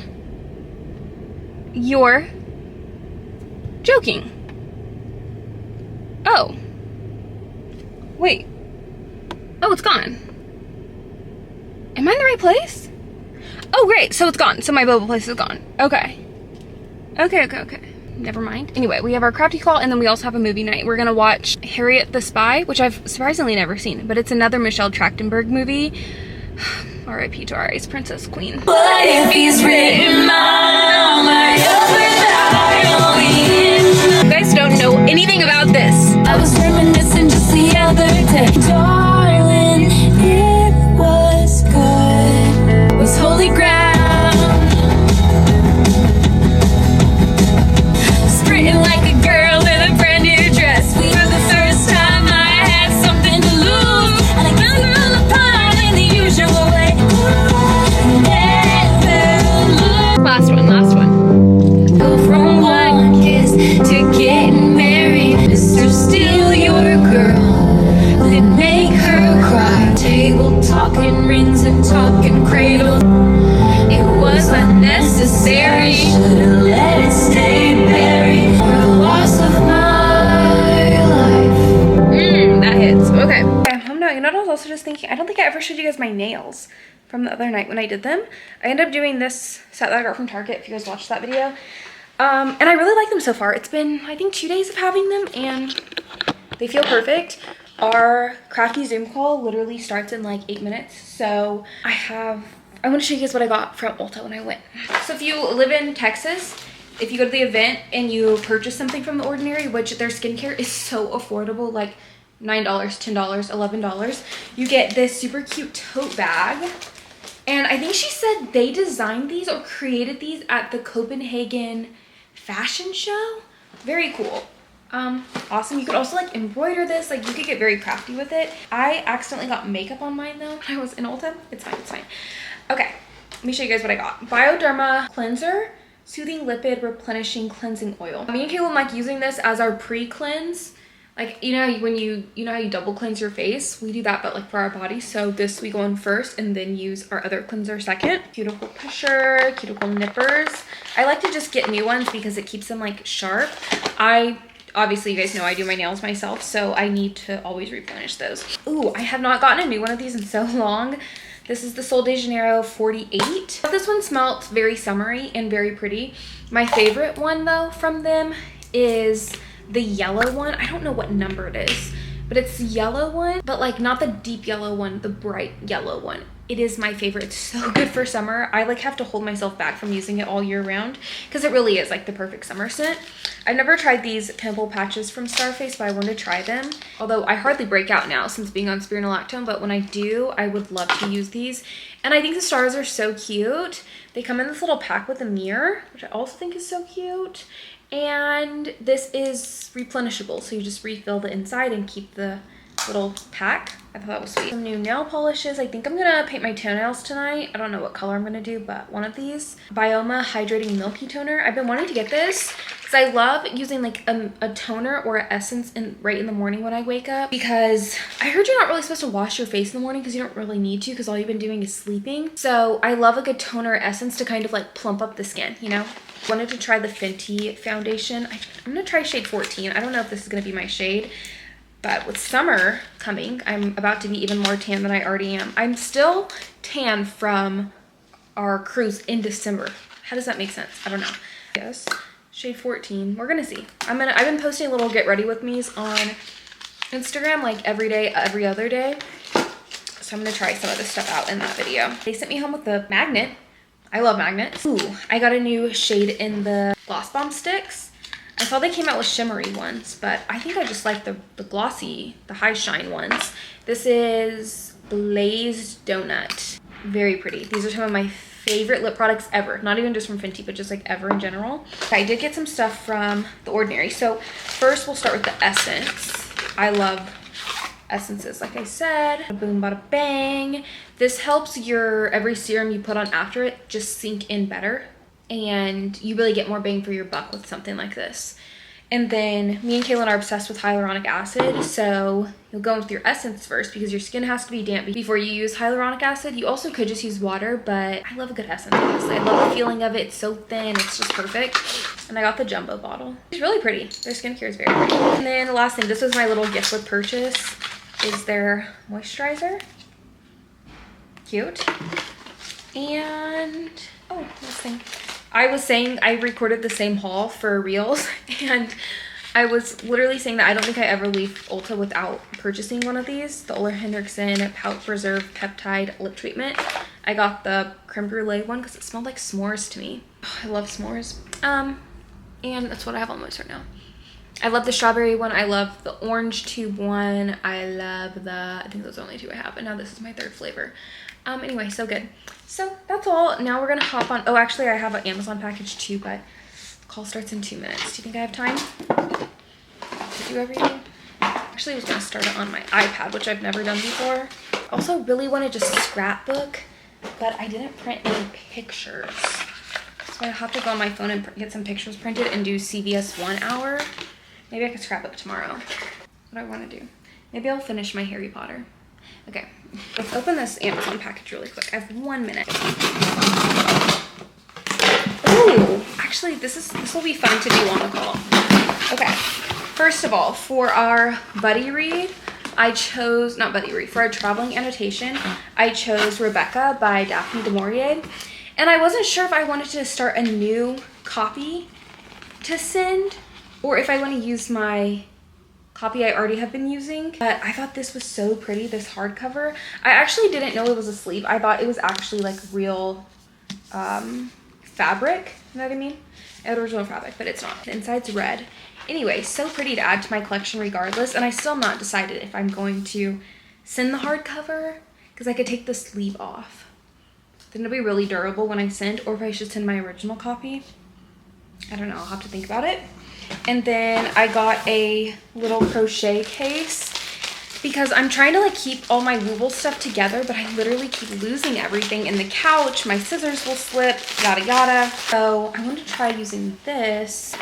You're joking. Oh, wait, oh, it's gone. Am I in the right place? Oh, great, so it's gone. So my boba place is gone. Okay. Okay. Never mind. Anyway, we have our crafty call, and then we also have a movie night. We're gonna watch Harriet the Spy, which I've surprisingly never seen, but it's another Michelle Trachtenberg movie. R.I.P. to our Ice Princess Queen. What if he's written my You guys don't know anything about this. I was reminiscing just the other day. Darling, it was good. It was holy ground. Sprinting like a girl in a brand new dress. We were the first time I had something to lose, and I got on the pond in the usual way. Last one. Go from one kiss to getting married. Mr. Steal your girl, then make her cry. Table talking, rings and talking cradles. It was unnecessary. Should've let it stay buried. For the loss of my life. That hits. Okay. I'm not, you know what I was also just thinking? I don't think I ever showed you guys my nails from the other night when I did them. I ended up doing this set that I got from Target, if you guys watched that video. And I really like them so far. It's been, I think, 2 days of having them, and they feel perfect. Our crafty Zoom call literally starts in like 8 minutes. So I want to show you guys what I got from Ulta when I went. So if you live in Texas, if you go to the event and you purchase something from The Ordinary, which their skincare is so affordable, like $9, $10, $11, you get this super cute tote bag. And I think she said they designed these or created these at the Copenhagen fashion show. Very cool. Awesome. You could also like embroider this, like you could get very crafty with it. I accidentally got makeup on mine though when I was in Ulta. It's fine. Okay, let me show you guys what I got. Bioderma cleanser, soothing lipid replenishing cleansing oil. Me and Kaylin like using this as our pre-cleanse. Like, you know, when you know how you double cleanse your face? We do that, but like for our body. So this we go in first and then use our other cleanser second. Cuticle pusher, cuticle nippers. I like to just get new ones because it keeps them like sharp. Obviously, you guys know I do my nails myself, so I need to always replenish those. Ooh, I have not gotten a new one of these in so long. This is the Sol de Janeiro 48. This one smelled very summery and very pretty. My favorite one though from them is the yellow one. I don't know what number it is, but it's the yellow one, but like not the deep yellow one, the bright yellow one. It is my favorite. It's so good for summer. I like have to hold myself back from using it all year round because it really is like the perfect summer scent. I've never tried these pimple patches from Starface, but I want to try them. Although I hardly break out now since being on spironolactone, but when I do, I would love to use these. And I think the stars are so cute. They come in this little pack with a mirror, which I also think is so cute. And this is replenishable, so you just refill the inside and keep the little pack. I thought that was sweet. Some new nail polishes. I think I'm gonna paint my toenails tonight. I don't know what color I'm gonna do, but one of these. Bioma Hydrating Milky Toner. I've been wanting to get this because I love using like a toner or an essence right in the morning when I wake up, because I heard you're not really supposed to wash your face in the morning because you don't really need to, because all you've been doing is sleeping. So I love like a toner or essence to kind of like plump up the skin, you know? Wanted to try the Fenty foundation. I'm gonna try shade 14. I don't know if this is gonna be my shade, but with summer coming, I'm about to be even more tan than I already am. I'm still tan from our cruise in December. How does that make sense? I don't know. Yes, shade 14. We're gonna see. I've been posting little get ready with me's on Instagram like every day, every other day. So I'm gonna try some of this stuff out in that video. They sent me home with the magnet. I love magnets. Ooh, I got a new shade in the Gloss Bomb sticks. I saw they came out with shimmery ones, but I think I just like the glossy, the high shine ones. This is Blazed Donut. Very pretty. These are some of my favorite lip products ever. Not even just from Fenty, but just like ever in general. I did get some stuff from The Ordinary. So first we'll start with the essence. I love essences, like I said. Boom, bada bang. This helps every serum you put on after it just sink in better, and you really get more bang for your buck with something like this. And then me and Kaylin are obsessed with hyaluronic acid, so you'll go with your essence first because your skin has to be damp before you use hyaluronic acid. You also could just use water, but I love a good essence, honestly. I love the feeling of it. It's so thin, it's just perfect. And I got the jumbo bottle. It's really pretty. Their skincare is very pretty. And then the last thing, this was my little gift with purchase, is their moisturizer. Cute. And, oh, last thing. I was saying I recorded the same haul for Reels, and I was literally saying that I don't think I ever leave Ulta without purchasing one of these. The Ole Henriksen Pout Preserve Peptide Lip Treatment. I got the creme brulee one because it smelled like s'mores to me. Oh, I love s'mores. And that's what I have on most right now. I love the strawberry one. I love the orange tube one. I love I think those are the only two I have, and now this is my third flavor. Anyway, so good. So that's all. Now we're gonna hop on. Oh, actually I have an Amazon package too, but call starts in 2 minutes. Do you think I have time to do everything? Actually, I was gonna start it on my iPad, which I've never done before. Also really wanted to just scrapbook, but I didn't print any pictures. So I have to go on my phone and get some pictures printed and do CVS 1 hour. Maybe I could scrapbook tomorrow. What do I wanna do? Maybe I'll finish my Harry Potter. Okay, let's open this Amazon package really quick. I have 1 minute. Ooh, actually this will be fun to do on the call. Okay, first of all, for our buddy read, for our traveling annotation, I chose Rebecca by Daphne du Maurier. And I wasn't sure if I wanted to start a new copy to send, or if I want to use my copy I already have been using. But I thought this was so pretty, this hardcover. I actually didn't know it was a sleeve. I thought it was actually like real fabric, you know what I mean? Original fabric, but it's not. The inside's red. Anyway, so pretty to add to my collection regardless, and I still am not decided if I'm going to send the hardcover, because I could take the sleeve off. Then it'll be really durable when I send, or if I should send my original copy. I don't know, I'll have to think about it. And then I got a little crochet case because I'm trying to like keep all my Wooble stuff together, but I literally keep losing everything in the couch. My scissors will slip, yada yada. So I want to try using this.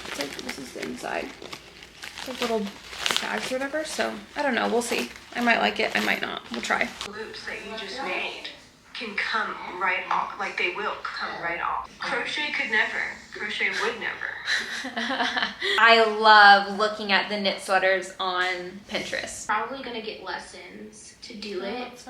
It's like, this is the inside. Like little bags or whatever. So I don't know, we'll see. I might like it, I might not. We'll try. Loops that you just made can come right off, like they will come right off. Crochet could never. Crochet would never. I love looking at the knit sweaters on Pinterest. Probably gonna get lessons to do it.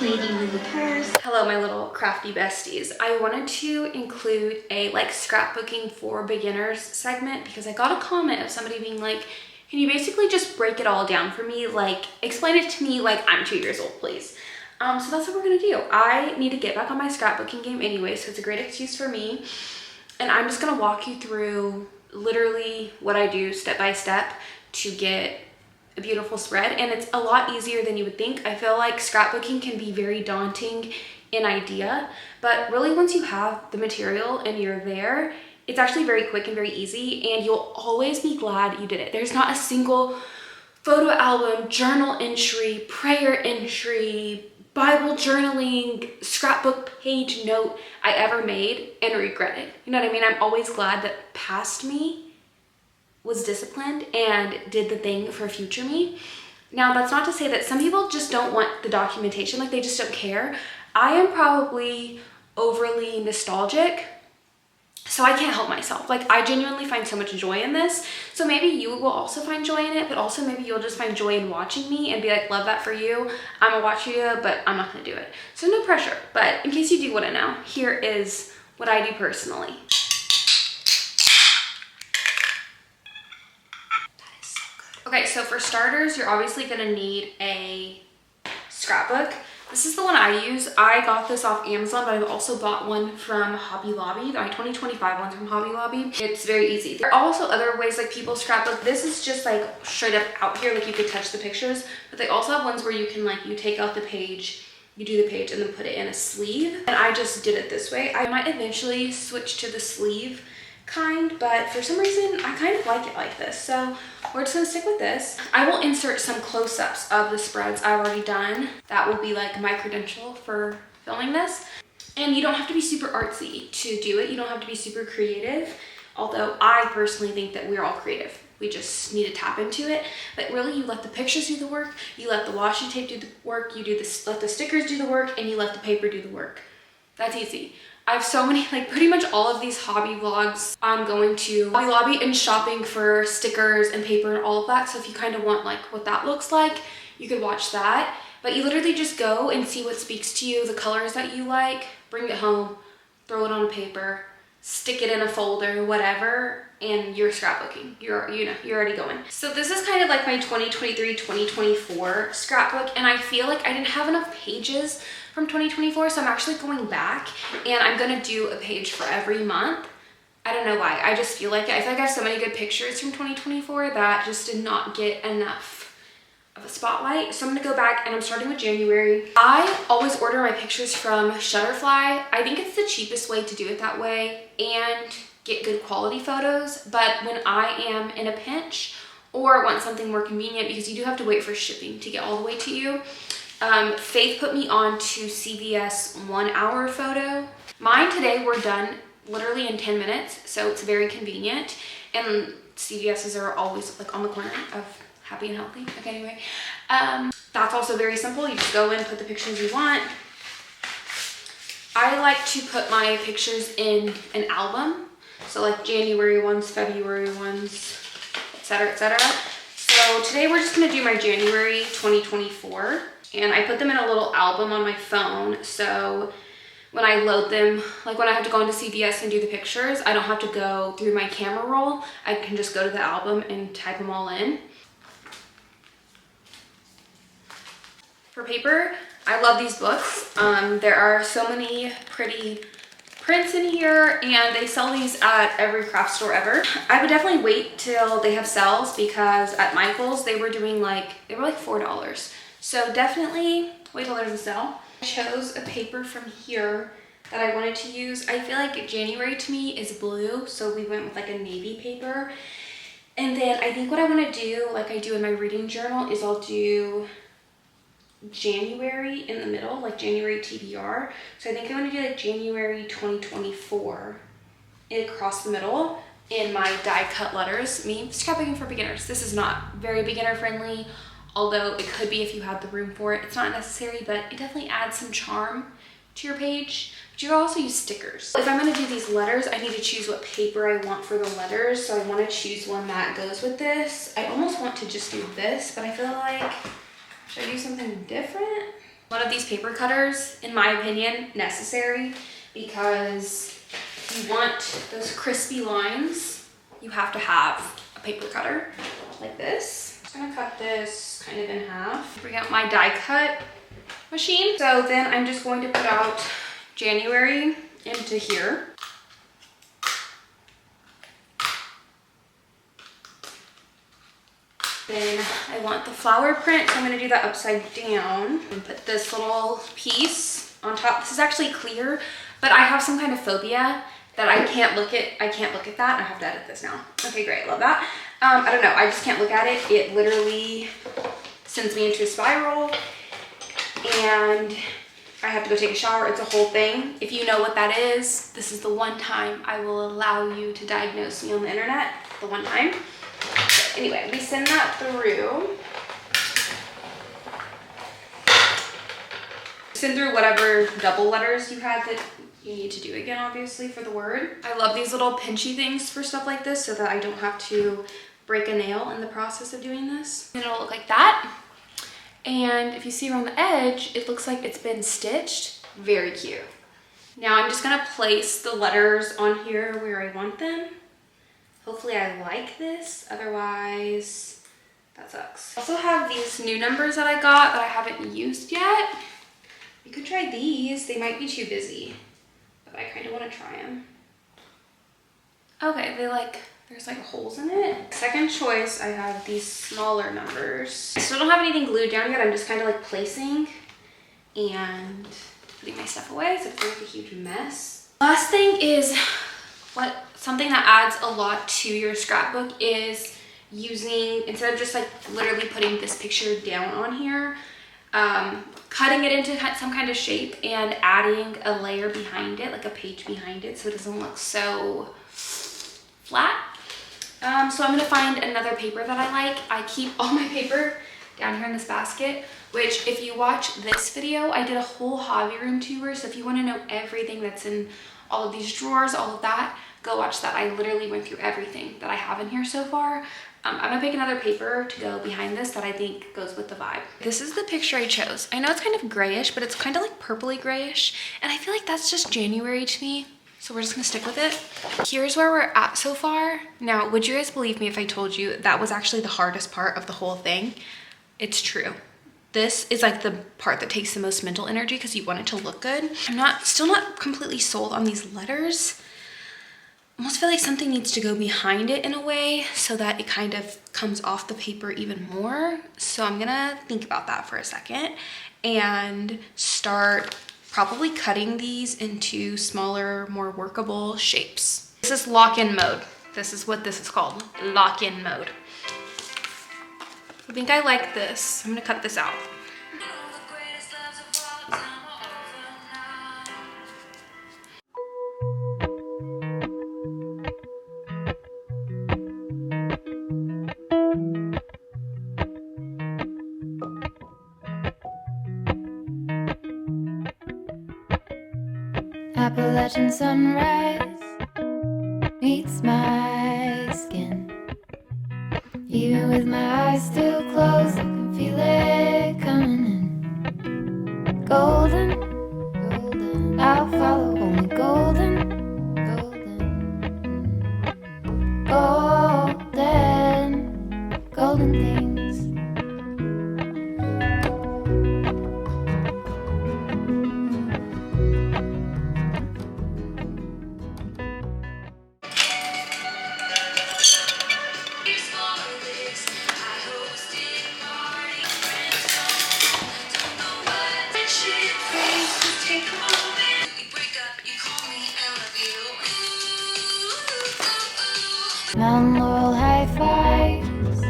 Lady Lulu purse. Hello, my little crafty besties. I wanted to include a like scrapbooking for beginners segment because I got a comment of somebody being like, can you basically just break it all down for me? Like, explain it to me like I'm 2 years old, please. So that's what we're gonna do. I need to get back on my scrapbooking game anyway, so it's a great excuse for me. And I'm just gonna walk you through literally what I do step by step to get a beautiful spread. And it's a lot easier than you would think. I feel like scrapbooking can be very daunting in idea, but really once you have the material and you're there, it's actually very quick and very easy, and you'll always be glad you did it. There's not a single photo album, journal entry, prayer entry, Bible journaling, scrapbook page note I ever made and regretted. You know what I mean? I'm always glad that past me was disciplined and did the thing for future me. Now, that's not to say that some people just don't want the documentation, like they just don't care. I am probably overly nostalgic, so I can't help myself. Like, I genuinely find so much joy in this. So maybe you will also find joy in it, but also maybe you'll just find joy in watching me and be like, love that for you. I'm gonna watch you, but I'm not gonna do it. So no pressure, but in case you do wanna know, here is what I do personally. Okay, so for starters, you're obviously gonna need a scrapbook. This is the one I use. I got this off Amazon, but I've also bought one from Hobby Lobby. My 2025 one's from Hobby Lobby. It's very easy. There are also other ways like people scrapbook. This is just like straight up out here, like you could touch the pictures, but they also have ones where you can like, you take out the page, you do the page and then put it in a sleeve. And I just did it this way. I might eventually switch to the sleeve kind, but for some reason I kind of like it like this, so we're just gonna stick with this. I will insert some close-ups of the spreads I've already done. That will be like my credential for filming this. And you don't have to be super artsy to do it. You don't have to be super creative, although I personally think that we're all creative. We just need to tap into it. But really, you let the pictures do the work, you let the washi tape do the work, you do this, let the stickers do the work, and you let the paper do the work. That's easy. I have so many, like pretty much all of these hobby vlogs, I'm going to Hobby Lobby and shopping for stickers and paper and all of that. So if you kind of want like what that looks like, you could watch that. But you literally just go and see what speaks to you, the colors that you like, bring it home, throw it on a paper, stick it in a folder, whatever, and you're scrapbooking. You're already going. So this is kind of like my 2023-2024 scrapbook, and I feel like I didn't have enough pages from 2024, so I'm actually going back and I'm gonna do a page for every month. I don't know why, I just feel like it. I feel like I have so many good pictures from 2024 that just did not get enough of a spotlight. So I'm gonna go back and I'm starting with January. I always order my pictures from Shutterfly. I think it's the cheapest way to do it that way and get good quality photos. But when I am in a pinch or want something more convenient, because you do have to wait for shipping to get all the way to you, Faith put me on to CVS 1 hour photo. Mine today were done literally in 10 minutes, so it's very convenient. And CVS's are always like on the corner of happy and healthy. Okay, anyway, that's also very simple. You just go in, put the pictures you want. I like to put my pictures in an album, so like January ones, February ones, etc., etc. So today we're just gonna do my January 2024. And I put them in a little album on my phone, so when I load them, like when I have to go into CVS and do the pictures, I don't have to go through my camera roll. I can just go to the album and type them all in. For paper, I love these books. There are so many pretty prints in here, and they sell these at every craft store ever. I would definitely wait till they have sales, because at Michael's they were like $4. So definitely wait till there's a sale. I chose a paper from here that I wanted to use. I feel like January to me is blue, so we went with like a navy paper. And then I think what I want to do, like I do in my reading journal, is I'll do January in the middle, like January TBR. So I think I want to do like January 2024 across the middle in my die cut letters. Me scrapbooking for beginners. This is not very beginner friendly, although it could be if you have the room for it. It's not necessary, but it definitely adds some charm to your page. But you can also use stickers. If I'm gonna do these letters, I need to choose what paper I want for the letters. So I wanna choose one that goes with this. I almost want to just do this, but I feel like, should I do something different? One of these paper cutters, in my opinion, necessary, because if you want those crispy lines, you have to have a paper cutter like this. I'm gonna cut this kind of in half. Bring out my die cut machine. So then I'm just going to put out January into here. Then I want the flower print, so I'm gonna do that upside down and put this little piece on top. This is actually clear, but I have some kind of phobia that I can't look at that. I have to edit this now. Okay, great, love that. I don't know, I just can't look at it. It literally sends me into a spiral and I have to go take a shower. It's a whole thing. If you know what that is, this is the one time I will allow you to diagnose me on the internet. The one time. So anyway, we send that through. Send through whatever double letters you had that you need to do again, obviously, for the word. I love these little pinchy things for stuff like this so that I don't have to break a nail in the process of doing this. And it'll look like that. And if you see around the edge, it looks like it's been stitched. Very cute. Now I'm just gonna place the letters on here where I want them. Hopefully I like this, otherwise that sucks. I also have these new numbers that I got that I haven't used yet. You could try these. They might be too busy, but I kind of want to try them. Okay, there's like holes in it. Second choice, I have these smaller numbers. I still don't have anything glued down yet. I'm just kind of like placing and putting my stuff away, so it's like a huge mess. Last thing is something that adds a lot to your scrapbook is using, instead of just like literally putting this picture down on here, cutting it into some kind of shape and adding a layer behind it, like a page behind it, so it doesn't look so flat. So I'm gonna find another paper that I like. I keep all my paper down here in this basket, which if you watch this video, I did a whole hobby room tour. So if you wanna know everything that's in all of these drawers, all of that, go watch that. I literally went through everything that I have in here so far. I'm gonna pick another paper to go behind this that I think goes with the vibe. This is the picture I chose. I know it's kind of grayish, but it's kind of like purpley grayish. And I feel like that's just January to me. So we're just gonna stick with it. Here's where we're at so far. Now, would you guys believe me if I told you that was actually the hardest part of the whole thing? It's true. This is like the part that takes the most mental energy because you want it to look good. I'm still not completely sold on these letters. I almost feel like something needs to go behind it in a way so that it kind of comes off the paper even more. So I'm gonna think about that for a second and start probably cutting these into smaller, more workable shapes. This is lock-in mode. This is what this is called, lock-in mode. I think I like this. I'm gonna cut this out. Appalachian sunrise meets my skin. Even with my eyes still closed, I can feel it coming in. Golden, golden, I'll follow only golden, golden, golden, golden things. Mountain laurel high fives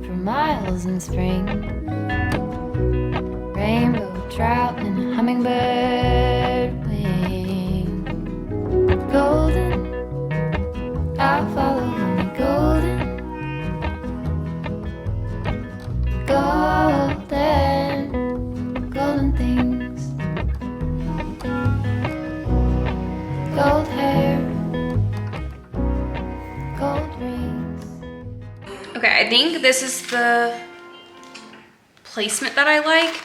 for miles in spring. Rainbow trout and a hummingbird wing. Golden, I'll follow only golden. Golden, golden things. Gold hair. Okay, I think this is the placement that I like.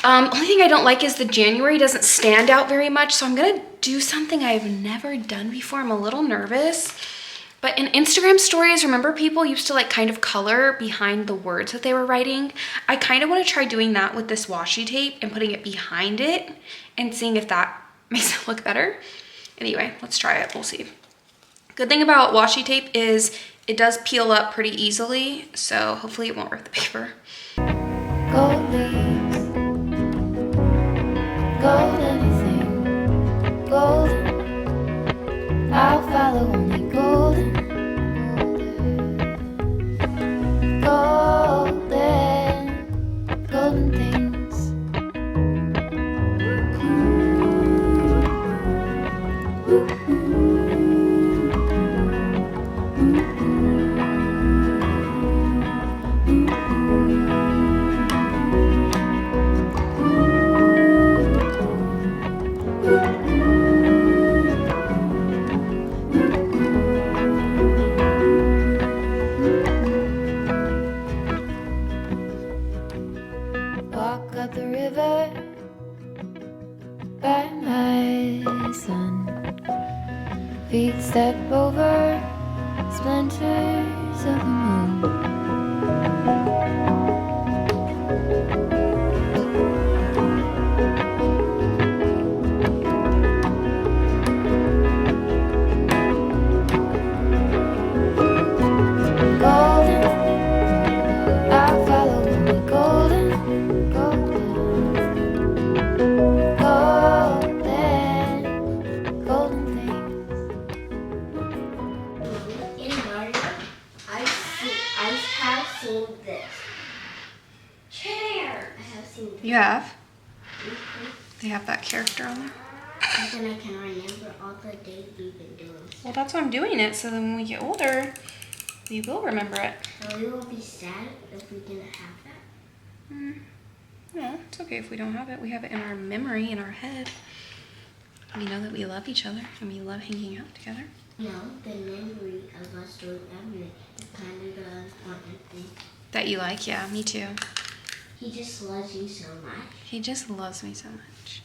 Only thing I don't like is the January doesn't stand out very much, so I'm gonna do something I've never done before. I'm a little nervous, but in Instagram stories, remember people used to like kind of color behind the words that they were writing? I kind of want to try doing that with this washi tape and putting it behind it and seeing if that makes it look better. Anyway, let's try it, we'll see. Good thing about washi tape is it does peel up pretty easily, so hopefully it won't rip the paper. Gold leaves, gold anything, golden, out the river by my son. Feet step over splinters of the moon. Golden, I follow only golden, golden things. In Mario, I have seen this. Chair. I have seen this. You have? They have that character on there. And then I can remember all the days we've been doing. Well, that's why I'm doing it, so then when we get older, we will remember it. So we will be sad if we didn't have that. No, it's okay if we don't have it. We have it in our memory, in our head. We know that we love each other and we love hanging out together. No, the memory of us doing everything is kind of the important thing. That you like? Yeah, me too. He just loves you so much. He just loves me so much.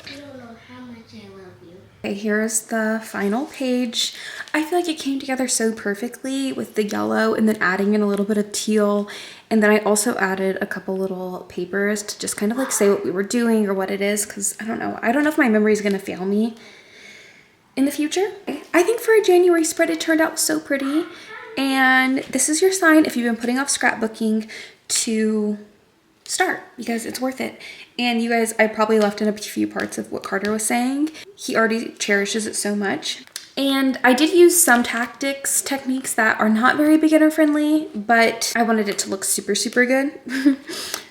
You don't know how much I love you. Okay, here's the final page. I feel like it came together so perfectly with the yellow and then adding in a little bit of teal. And then I also added a couple little papers to just kind of like say what we were doing or what it is, because I don't know. I don't know if my memory is going to fail me in the future. I think for a January spread, it turned out so pretty. And this is your sign if you've been putting off scrapbooking to start, because it's worth it. And you guys, I probably left in a few parts of what Carter was saying. He already cherishes it so much. And I did use some techniques that are not very beginner friendly, but I wanted it to look super, super good.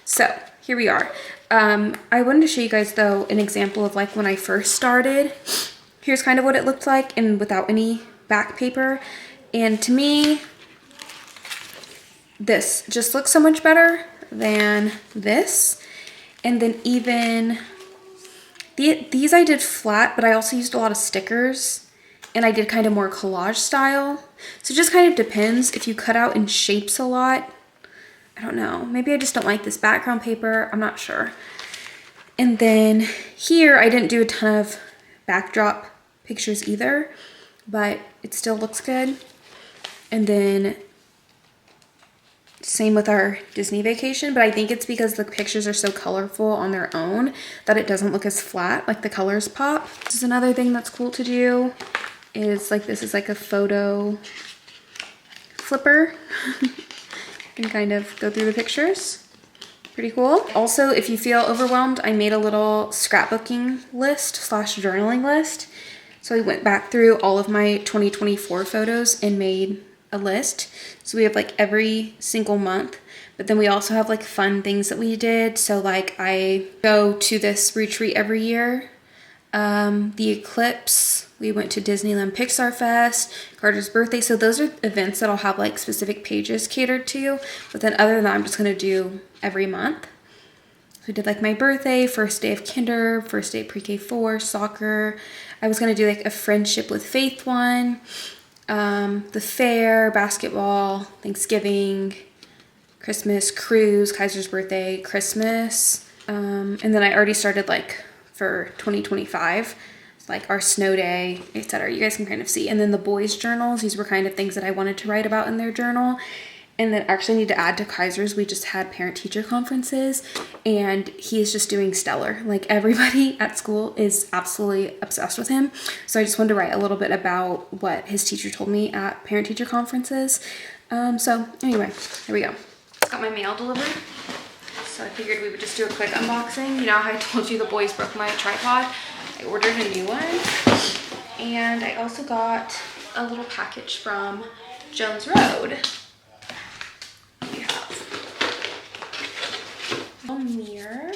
So here we are. I wanted to show you guys though an example of like when I first started. Here's kind of what it looked like and without any back paper. And to me, this just looks so much better than this. And then even these I did flat, but I also used a lot of stickers and I did kind of more collage style. So it just kind of depends if you cut out in shapes a lot. I don't know, maybe I just don't like this background paper, I'm not sure. And then here I didn't do a ton of backdrop pictures either, but it still looks good. And then same with our Disney vacation, but I think it's because the pictures are so colorful on their own that it doesn't look as flat, like the colors pop. This is another thing that's cool to do, is like this is like a photo flipper. You can kind of go through the pictures. Pretty cool. Also, if you feel overwhelmed, I made a little scrapbooking list / journaling list. So I went back through all of my 2024 photos and made a list. So we have like every single month, but then we also have like fun things that we did. So like I go to this retreat every year. The eclipse, we went to Disneyland Pixar Fest, Carter's birthday. So those are events that I'll have like specific pages catered to, but then other than that, I'm just gonna do every month. So we did like my birthday, first day of kinder, first day of pre-K 4, soccer. I was gonna do like a friendship with faith one. The fair, basketball, Thanksgiving, Christmas, cruise, Kaiser's birthday, Christmas. And then I already started like for 2025, like our snow day, etc. You guys can kind of see. And then the boys' journals, these were kind of things that I wanted to write about in their journal. And then actually need to add to Kaiser's, we just had parent-teacher conferences and he is just doing stellar. Like everybody at school is absolutely obsessed with him. So I just wanted to write a little bit about what his teacher told me at parent-teacher conferences. So anyway, here we go. Just got my mail delivered. So I figured we would just do a quick unboxing. You know how I told you the boys broke my tripod? I ordered a new one. And I also got a little package from Jones Road. We have a mirror,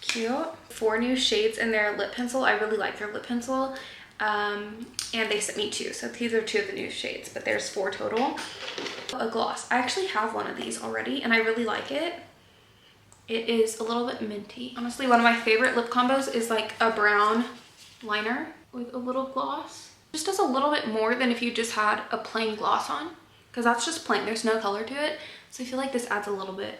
cute. 4 new shades in their lip pencil. I really like their lip pencil. And they sent me 2, so these are 2 of the new shades, but there's 4 total. A gloss. I actually have one of these already and I really like it. It is a little bit minty. Honestly, one of my favorite lip combos is like a brown liner with a little gloss. Just does a little bit more than if you just had a plain gloss on, because that's just plain, there's no color to it. So I feel like this adds a little bit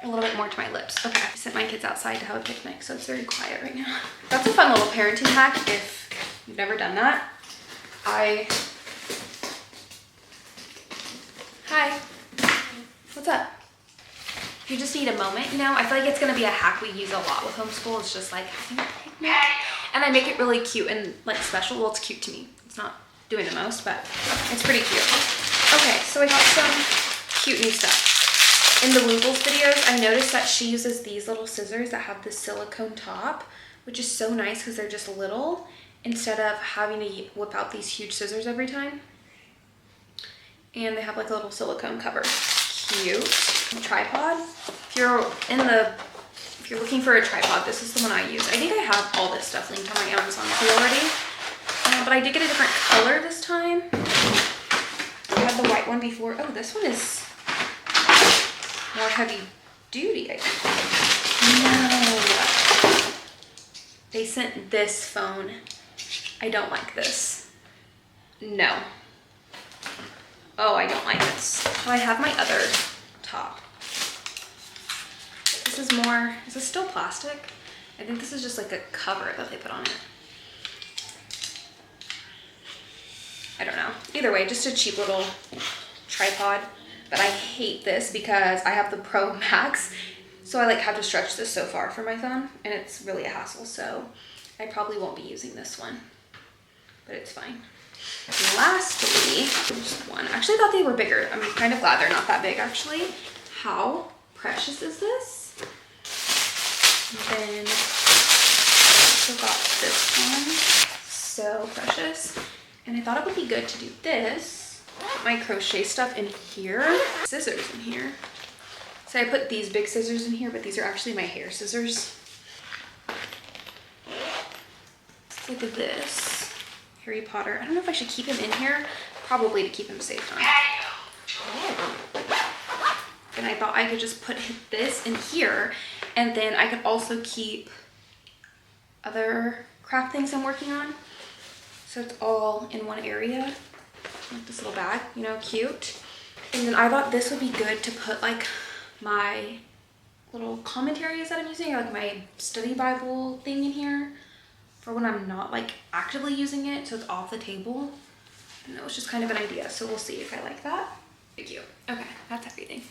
a little bit more to my lips. Okay, I sent my kids outside to have a picnic, so it's very quiet right now. That's a fun little parenting hack if you've never done that. Hi. What's up? If you just need a moment, you know, I feel like it's gonna be a hack we use a lot with homeschool. It's just like having a picnic. And I make it really cute and like special. Well, it's cute to me. It's not doing the most, but it's pretty cute. Okay, so I got some cute new stuff. In the Woogles videos, I noticed that she uses these little scissors that have this silicone top, which is so nice because they're just little, instead of having to whip out these huge scissors every time. And they have like a little silicone cover. Cute. Tripod. If you're looking for a tripod, this is the one I use. I think I have all this stuff linked on my Amazon queue already. But I did get a different color this time. I had the white one before. Oh, this one is more heavy duty, I think. No. They sent this phone. I don't like this. No. Oh, I don't like this. Oh, I have my other top. This is more, is this still plastic? I think this is just like a cover that they put on it. I don't know. Either way, just a cheap little tripod. But I hate this because I have the Pro Max. So I like have to stretch this so far for my phone and it's really a hassle. So I probably won't be using this one, but it's fine. Lastly, just one. Actually, I thought they were bigger. I'm kind of glad they're not that big, actually. How precious is this? And then I also got this one. So precious. And I thought it would be good to do this. My crochet stuff in here. Scissors in here. So I put these big scissors in here, but these are actually my hair scissors. Look at this. Harry Potter. I don't know if I should keep him in here. Probably to keep him safe. And I thought I could just put this in here, and then I could also keep other craft things I'm working on. So it's all in one area. Like this little bag, you know, cute. And then I thought this would be good to put like my little commentaries that I'm using, or like my study Bible thing in here, for when I'm not like actively using it, so it's off the table. I don't know, it's just kind of an idea, so we'll see if I like that. Thank you. Okay, that's everything.